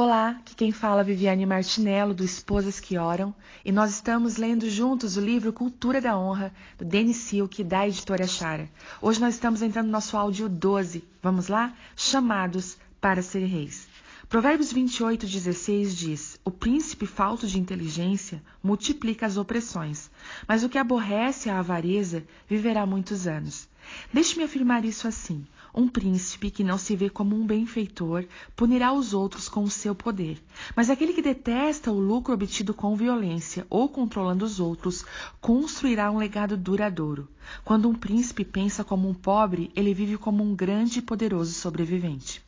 Olá, aqui quem fala é Viviane Martinello, do Esposas que Oram, e nós estamos lendo juntos o livro Cultura da Honra, do Denis Silk, da editora Chara. Hoje nós estamos entrando no nosso áudio 12. Vamos lá? Chamados para ser reis. Provérbios 28:16 diz: O príncipe falto de inteligência multiplica as opressões, mas o que aborrece a avareza viverá muitos anos. Deixe-me afirmar isso assim: um príncipe que não se vê como um benfeitor punirá os outros com o seu poder, mas aquele que detesta o lucro obtido com violência ou controlando os outros construirá um legado duradouro. Quando um príncipe pensa como um pobre, ele vive como um grande e poderoso sobrevivente.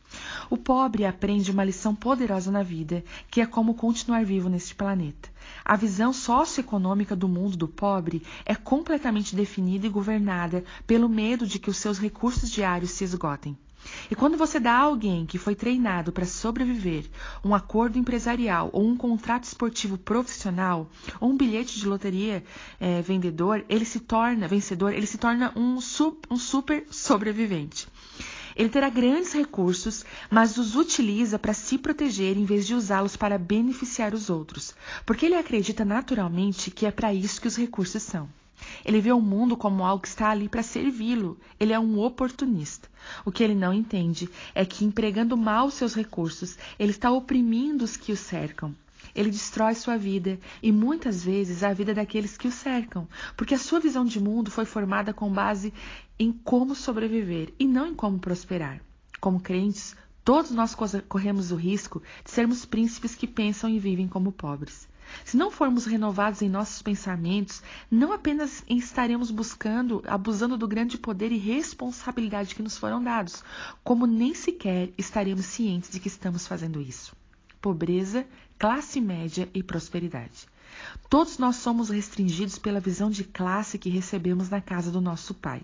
O pobre aprende uma lição poderosa na vida, que é como continuar vivo neste planeta. A visão socioeconômica do mundo do pobre é completamente definida e governada pelo medo de que os seus recursos diários se esgotem. E quando você dá a alguém que foi treinado para sobreviver um acordo empresarial ou um contrato esportivo profissional ou um bilhete de loteria vencedor, ele se torna um super sobrevivente. Ele terá grandes recursos, mas os utiliza para se proteger em vez de usá-los para beneficiar os outros, porque ele acredita naturalmente que é para isso que os recursos são. Ele vê o mundo como algo que está ali para servi-lo. Ele é um oportunista. O que ele não entende é que, empregando mal seus recursos, ele está oprimindo os que o cercam. Ele destrói sua vida e muitas vezes a vida daqueles que o cercam, porque a sua visão de mundo foi formada com base em como sobreviver e não em como prosperar. Como crentes, todos nós corremos o risco de sermos príncipes que pensam e vivem como pobres. Se não formos renovados em nossos pensamentos, não apenas estaremos abusando do grande poder e responsabilidade que nos foram dados, como nem sequer estaremos cientes de que estamos fazendo isso. Pobreza, classe média e prosperidade. Todos nós somos restringidos pela visão de classe que recebemos na casa do nosso Pai.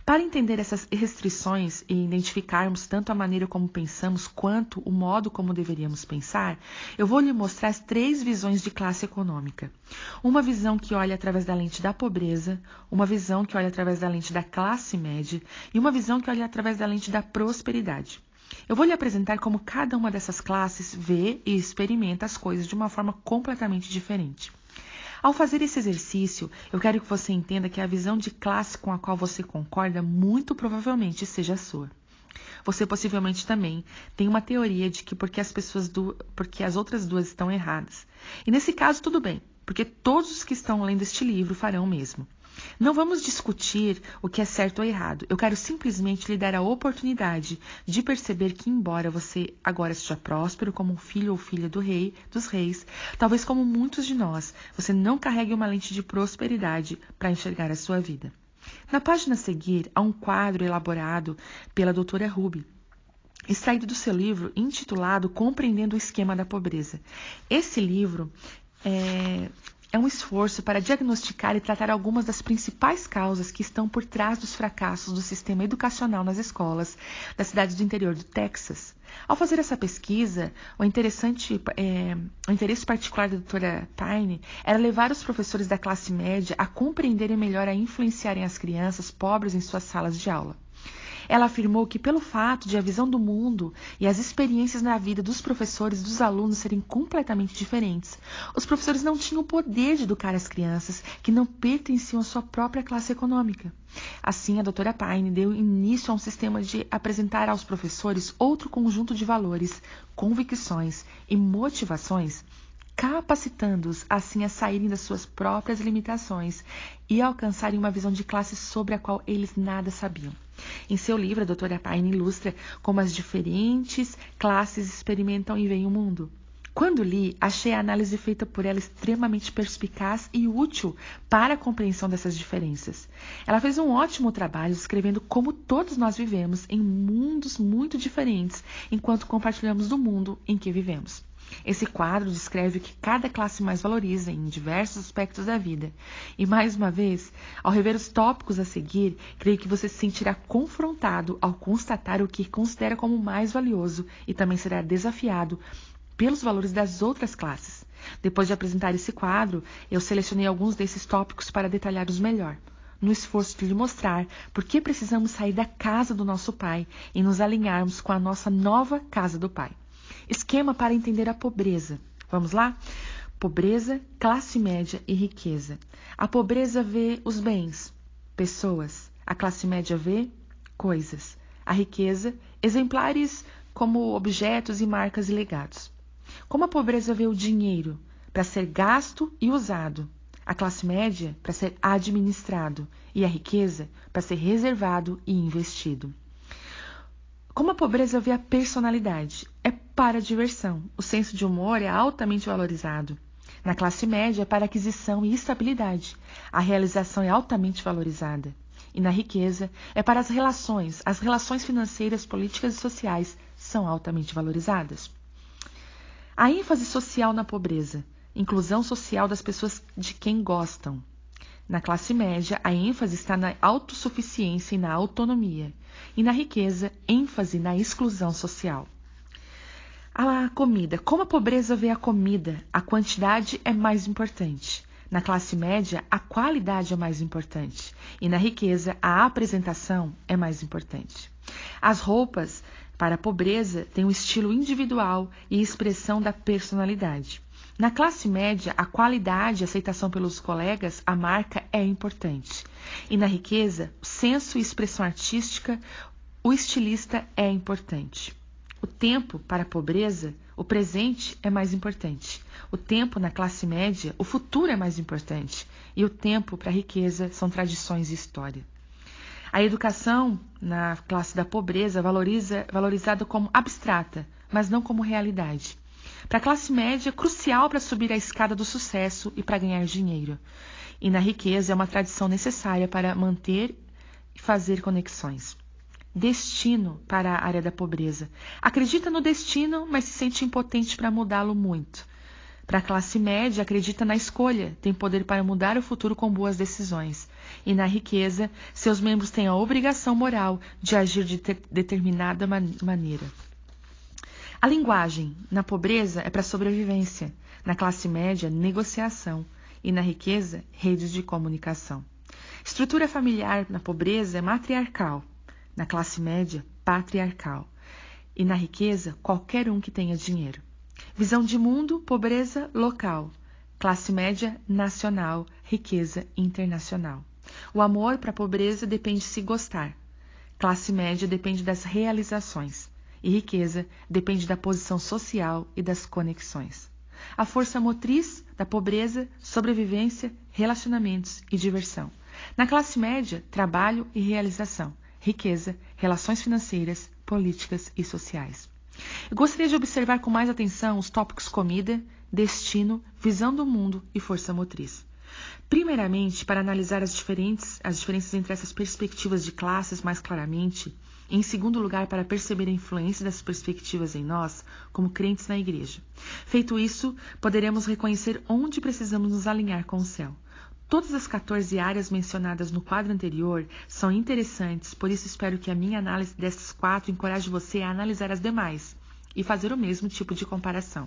Para entender essas restrições e identificarmos tanto a maneira como pensamos quanto o modo como deveríamos pensar, eu vou lhe mostrar as 3 visões de classe econômica. Uma visão que olha através da lente da pobreza, uma visão que olha através da lente da classe média e uma visão que olha através da lente da prosperidade. Eu vou lhe apresentar como cada uma dessas classes vê e experimenta as coisas de uma forma completamente diferente. Ao fazer esse exercício, eu quero que você entenda que a visão de classe com a qual você concorda muito provavelmente seja a sua. Você possivelmente também tem uma teoria de que porque as outras duas estão erradas. E nesse caso tudo bem, porque todos os que estão lendo este livro farão o mesmo. Não vamos discutir o que é certo ou errado. Eu quero simplesmente lhe dar a oportunidade de perceber que, embora você agora seja próspero como um filho ou filha dos reis, talvez como muitos de nós, você não carregue uma lente de prosperidade para enxergar a sua vida. Na página a seguir, há um quadro elaborado pela doutora Ruby, extraído do seu livro intitulado Compreendendo o Esquema da Pobreza. Esse livro é um esforço para diagnosticar e tratar algumas das principais causas que estão por trás dos fracassos do sistema educacional nas escolas da cidade do interior do Texas. Ao fazer essa pesquisa, o interesse particular da doutora Payne era levar os professores da classe média a compreenderem melhor e a influenciarem as crianças pobres em suas salas de aula. Ela afirmou que pelo fato de a visão do mundo e as experiências na vida dos professores e dos alunos serem completamente diferentes, os professores não tinham o poder de educar as crianças que não pertenciam à sua própria classe econômica. Assim, a doutora Payne deu início a um sistema de apresentar aos professores outro conjunto de valores, convicções e motivações, capacitando-os assim a saírem das suas próprias limitações e a alcançarem uma visão de classe sobre a qual eles nada sabiam. Em seu livro, a doutora Payne ilustra como as diferentes classes experimentam e veem o mundo. Quando li, achei a análise feita por ela extremamente perspicaz e útil para a compreensão dessas diferenças. Ela fez um ótimo trabalho descrevendo como todos nós vivemos em mundos muito diferentes enquanto compartilhamos do mundo em que vivemos. Esse quadro descreve o que cada classe mais valoriza em diversos aspectos da vida. E, mais uma vez, ao rever os tópicos a seguir, creio que você se sentirá confrontado ao constatar o que considera como mais valioso e também será desafiado pelos valores das outras classes. Depois de apresentar esse quadro, eu selecionei alguns desses tópicos para detalhá-los melhor, no esforço de lhe mostrar por que precisamos sair da casa do nosso Pai e nos alinharmos com a nossa nova casa do Pai. Esquema para entender a pobreza. Vamos lá? Pobreza, classe média e riqueza. A pobreza vê os bens, pessoas. A classe média vê coisas. A riqueza, exemplares como objetos e marcas e legados. Como a pobreza vê o dinheiro para ser gasto e usado, a classe média para ser administrado e a riqueza para ser reservado e investido. Como a pobreza vê a personalidade, é para a diversão. O senso de humor é altamente valorizado. Na classe média é para aquisição e estabilidade. A realização é altamente valorizada. E na riqueza é para as relações financeiras, políticas e sociais são altamente valorizadas. A ênfase social na pobreza, inclusão social das pessoas de quem gostam. Na classe média, a ênfase está na autossuficiência e na autonomia. E na riqueza, ênfase na exclusão social. A comida. Como a pobreza vê a comida, a quantidade é mais importante. Na classe média, a qualidade é mais importante. E na riqueza, a apresentação é mais importante. As roupas, para a pobreza, têm um estilo individual e expressão da personalidade. Na classe média, a qualidade e aceitação pelos colegas, a marca é importante. E na riqueza, o senso e expressão artística, o estilista é importante. O tempo para a pobreza, o presente é mais importante. O tempo na classe média, o futuro é mais importante. E o tempo para a riqueza são tradições e história. A educação na classe da pobreza valorizada como abstrata, mas não como realidade. Para a classe média, crucial para subir a escada do sucesso e para ganhar dinheiro. E na riqueza é uma tradição necessária para manter e fazer conexões. Destino para a área da pobreza. Acredita no destino, mas se sente impotente para mudá-lo muito. Para a classe média, acredita na escolha, tem poder para mudar o futuro com boas decisões. E na riqueza, seus membros têm a obrigação moral de agir de determinada maneira. A linguagem, na pobreza, é para sobrevivência. Na classe média, negociação. E na riqueza, redes de comunicação. Estrutura familiar, na pobreza, é matriarcal. Na classe média, patriarcal. E na riqueza, qualquer um que tenha dinheiro. Visão de mundo, pobreza local. Classe média, nacional. Riqueza internacional. O amor para a pobreza depende de se gostar. Classe média depende das realizações. E riqueza depende da posição social e das conexões. A força motriz da pobreza, sobrevivência, relacionamentos e diversão. Na classe média, trabalho e realização. Riqueza, relações financeiras, políticas e sociais. Eu gostaria de observar com mais atenção os tópicos comida, destino, visão do mundo e força motriz. Primeiramente, para analisar as diferenças entre essas perspectivas de classes mais claramente, e em segundo lugar, para perceber a influência dessas perspectivas em nós, como crentes na igreja. Feito isso, poderemos reconhecer onde precisamos nos alinhar com o céu. Todas as 14 áreas mencionadas no quadro anterior são interessantes, por isso espero que a minha análise dessas 4 encoraje você a analisar as demais e fazer o mesmo tipo de comparação.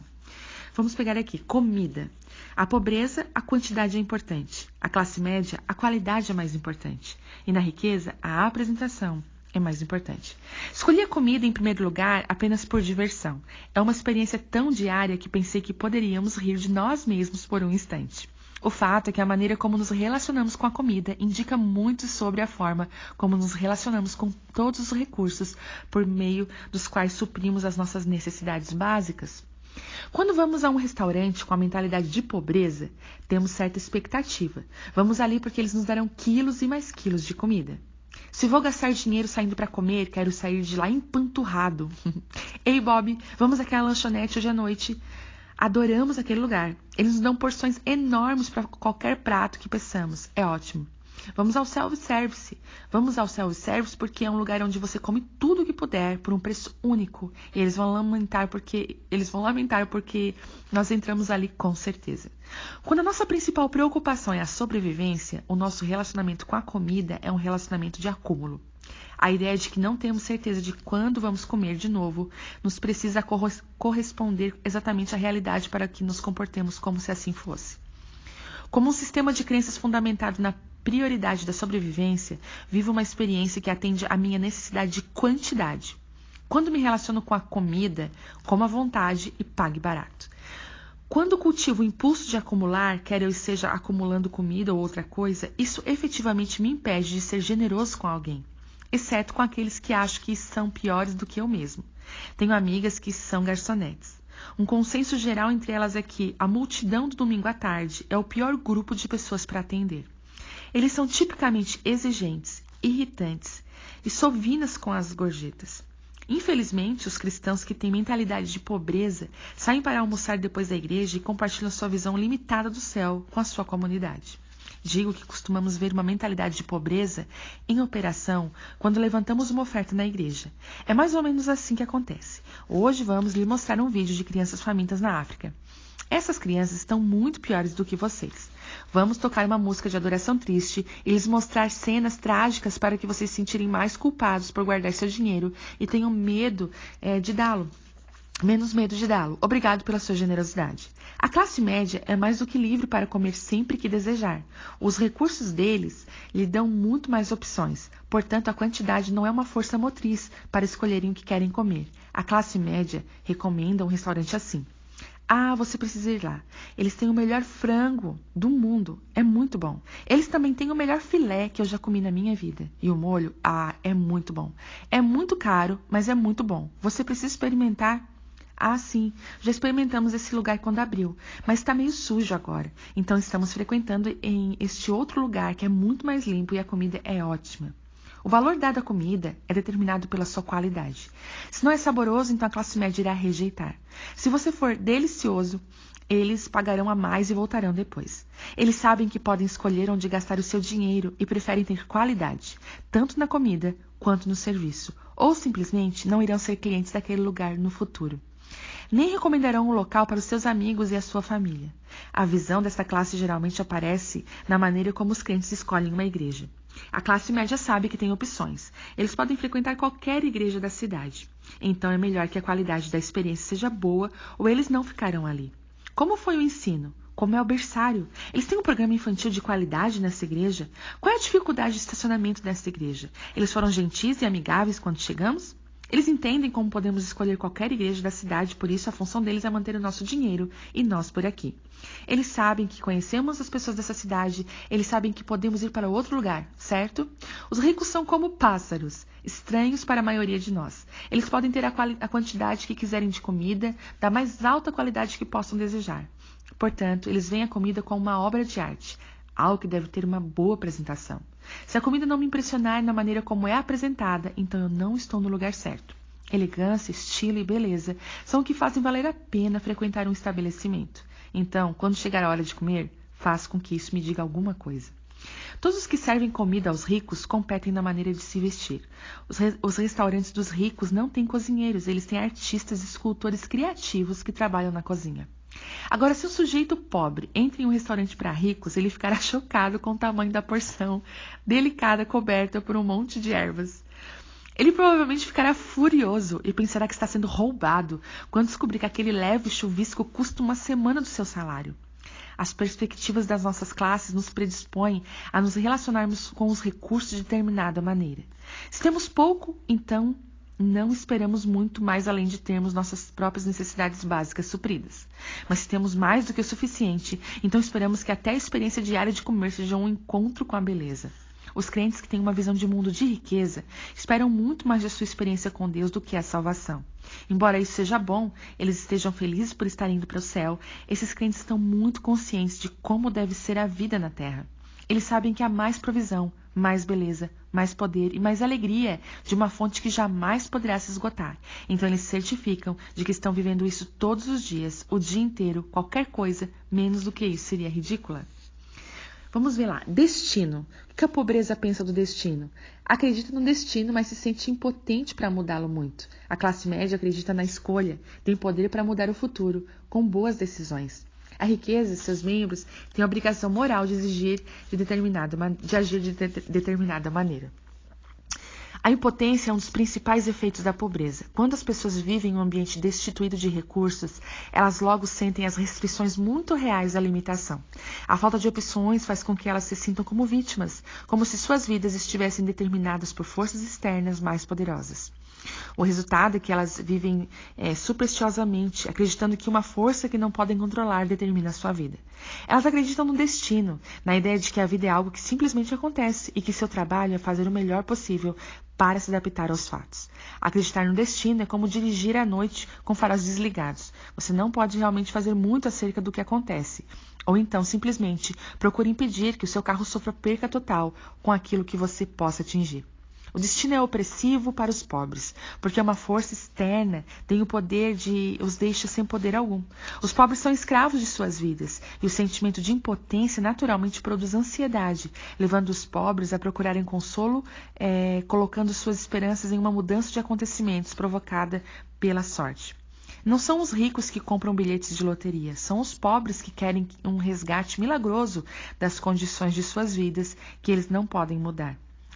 Vamos pegar aqui, comida. A pobreza, a quantidade é importante. A classe média, a qualidade é mais importante. E na riqueza, a apresentação é mais importante. Escolhi a comida em primeiro lugar apenas por diversão. É uma experiência tão diária que pensei que poderíamos rir de nós mesmos por um instante. O fato é que a maneira como nos relacionamos com a comida indica muito sobre a forma como nos relacionamos com todos os recursos por meio dos quais suprimos as nossas necessidades básicas. Quando vamos a um restaurante com a mentalidade de pobreza, temos certa expectativa. Vamos ali porque eles nos darão quilos e mais quilos de comida. Se vou gastar dinheiro saindo para comer, quero sair de lá empanturrado. Ei, Bob, vamos àquela lanchonete hoje à noite. Adoramos aquele lugar. Eles nos dão porções enormes para qualquer prato que peçamos. É ótimo. Vamos ao self-service. Vamos ao self-service porque é um lugar onde você come tudo o que puder por um preço único. E eles vão lamentar porque nós entramos ali com certeza. Quando a nossa principal preocupação é a sobrevivência, o nosso relacionamento com a comida é um relacionamento de acúmulo. A ideia de que não temos certeza de quando vamos comer de novo nos precisa corresponder exatamente à realidade para que nos comportemos como se assim fosse. Como um sistema de crenças fundamentado na prioridade da sobrevivência, vivo uma experiência que atende à minha necessidade de quantidade. Quando me relaciono com a comida, como à vontade e pague barato. Quando cultivo o impulso de acumular, quer eu esteja acumulando comida ou outra coisa, isso efetivamente me impede de ser generoso com alguém, exceto com aqueles que acho que são piores do que eu mesmo. Tenho amigas que são garçonetes. Um consenso geral entre elas é que a multidão do domingo à tarde é o pior grupo de pessoas para atender. Eles são tipicamente exigentes, irritantes e sovinas com as gorjetas. Infelizmente, os cristãos que têm mentalidade de pobreza saem para almoçar depois da igreja e compartilham sua visão limitada do céu com a sua comunidade. Digo que costumamos ver uma mentalidade de pobreza em operação quando levantamos uma oferta na igreja. É mais ou menos assim que acontece. Hoje vamos lhe mostrar um vídeo de crianças famintas na África. Essas crianças estão muito piores do que vocês. Vamos tocar uma música de adoração triste e lhes mostrar cenas trágicas para que vocês se sentirem mais culpados por guardar seu dinheiro e tenham medo de dá-lo. Menos medo de dá-lo. Obrigado pela sua generosidade. A classe média é mais do que livre para comer sempre que desejar. Os recursos deles lhe dão muito mais opções. Portanto, a quantidade não é uma força motriz para escolherem o que querem comer. A classe média recomenda um restaurante assim. Ah, você precisa ir lá. Eles têm o melhor frango do mundo. É muito bom. Eles também têm o melhor filé que eu já comi na minha vida. E o molho, é muito bom. É muito caro, mas é muito bom. Você precisa experimentar. Ah, sim. Já experimentamos esse lugar quando abriu. Mas está meio sujo agora. Então estamos frequentando em este outro lugar que é muito mais limpo e a comida é ótima. O valor dado à comida é determinado pela sua qualidade. Se não é saboroso, então a classe média irá rejeitar. Se você for delicioso, eles pagarão a mais e voltarão depois. Eles sabem que podem escolher onde gastar o seu dinheiro e preferem ter qualidade, tanto na comida quanto no serviço, ou simplesmente não irão ser clientes daquele lugar no futuro. Nem recomendarão o local para os seus amigos e a sua família. A visão desta classe geralmente aparece na maneira como os crentes escolhem uma igreja. A classe média sabe que tem opções. Eles podem frequentar qualquer igreja da cidade. Então é melhor que a qualidade da experiência seja boa ou eles não ficarão ali. Como foi o ensino? Como é o berçário? Eles têm um programa infantil de qualidade nessa igreja? Qual é a dificuldade de estacionamento dessa igreja? Eles foram gentis e amigáveis quando chegamos? Eles entendem como podemos escolher qualquer igreja da cidade, por isso a função deles é manter o nosso dinheiro e nós por aqui. Eles sabem que conhecemos as pessoas dessa cidade, eles sabem que podemos ir para outro lugar, certo? Os ricos são como pássaros, estranhos para a maioria de nós. Eles podem ter a quantidade que quiserem de comida, da mais alta qualidade que possam desejar. Portanto, eles veem a comida como uma obra de arte, algo que deve ter uma boa apresentação. Se a comida não me impressionar na maneira como é apresentada, então eu não estou no lugar certo. Elegância, estilo e beleza são o que fazem valer a pena frequentar um estabelecimento. Então, quando chegar a hora de comer, faça com que isso me diga alguma coisa. Todos os que servem comida aos ricos competem na maneira de se vestir. Os restaurantes dos ricos não têm cozinheiros, eles têm artistas e escultores criativos que trabalham na cozinha. Agora, se um sujeito pobre entra em um restaurante para ricos, ele ficará chocado com o tamanho da porção, delicada, coberta por um monte de ervas. Ele provavelmente ficará furioso e pensará que está sendo roubado quando descobrir que aquele leve chuvisco custa uma semana do seu salário. As perspectivas das nossas classes nos predispõem a nos relacionarmos com os recursos de determinada maneira. Se temos pouco, então não esperamos muito mais além de termos nossas próprias necessidades básicas supridas. Mas se temos mais do que o suficiente, então esperamos que até a experiência diária de comer seja um encontro com a beleza. Os crentes que têm uma visão de mundo de riqueza esperam muito mais da sua experiência com Deus do que a salvação. Embora isso seja bom, eles estejam felizes por estarem indo para o céu, esses crentes estão muito conscientes de como deve ser a vida na terra. Eles sabem que há mais provisão, mais beleza, mais poder e mais alegria de uma fonte que jamais poderá se esgotar. Então eles certificam de que estão vivendo isso todos os dias, o dia inteiro, qualquer coisa, menos do que isso seria ridícula. Vamos ver lá. Destino. O que a pobreza pensa do destino? Acredita no destino, mas se sente impotente para mudá-lo muito. A classe média acredita na escolha, tem poder para mudar o futuro, com boas decisões. A riqueza e seus membros têm a obrigação moral de agir de determinada maneira. A impotência é um dos principais efeitos da pobreza. Quando as pessoas vivem em um ambiente destituído de recursos, elas logo sentem as restrições muito reais da limitação. A falta de opções faz com que elas se sintam como vítimas, como se suas vidas estivessem determinadas por forças externas mais poderosas. O resultado é que elas vivem supersticiosamente, acreditando que uma força que não podem controlar determina a sua vida. Elas acreditam no destino, na ideia de que a vida é algo que simplesmente acontece e que seu trabalho é fazer o melhor possível para se adaptar aos fatos. Acreditar no destino é como dirigir à noite com faróis desligados. Você não pode realmente fazer muito acerca do que acontece. Ou então, simplesmente, procure impedir que o seu carro sofra perca total com aquilo que você possa atingir. O destino é opressivo para os pobres, porque uma força externa tem o poder de os deixa sem poder algum. Os pobres são escravos de suas vidas, e o sentimento de impotência naturalmente produz ansiedade, levando os pobres a procurarem consolo, colocando suas esperanças em uma mudança de acontecimentos provocada pela sorte. Não são os ricos que compram bilhetes de loteria, são os pobres que querem um resgate milagroso das condições de suas vidas que eles não podem mudar.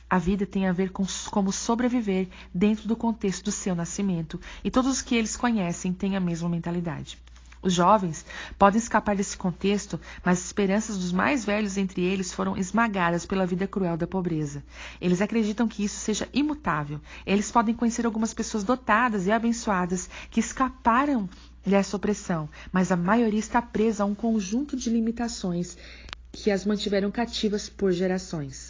A vida tem a ver com como sobreviver dentro do contexto do seu nascimento, e todos os que eles conhecem têm a mesma mentalidade. Os jovens podem escapar desse contexto, mas as esperanças dos mais velhos entre eles foram esmagadas pela vida cruel da pobreza. Eles acreditam que isso seja imutável. Eles podem conhecer algumas pessoas dotadas e abençoadas que escaparam dessa opressão, mas a maioria está presa a um conjunto de limitações que as mantiveram cativas por gerações.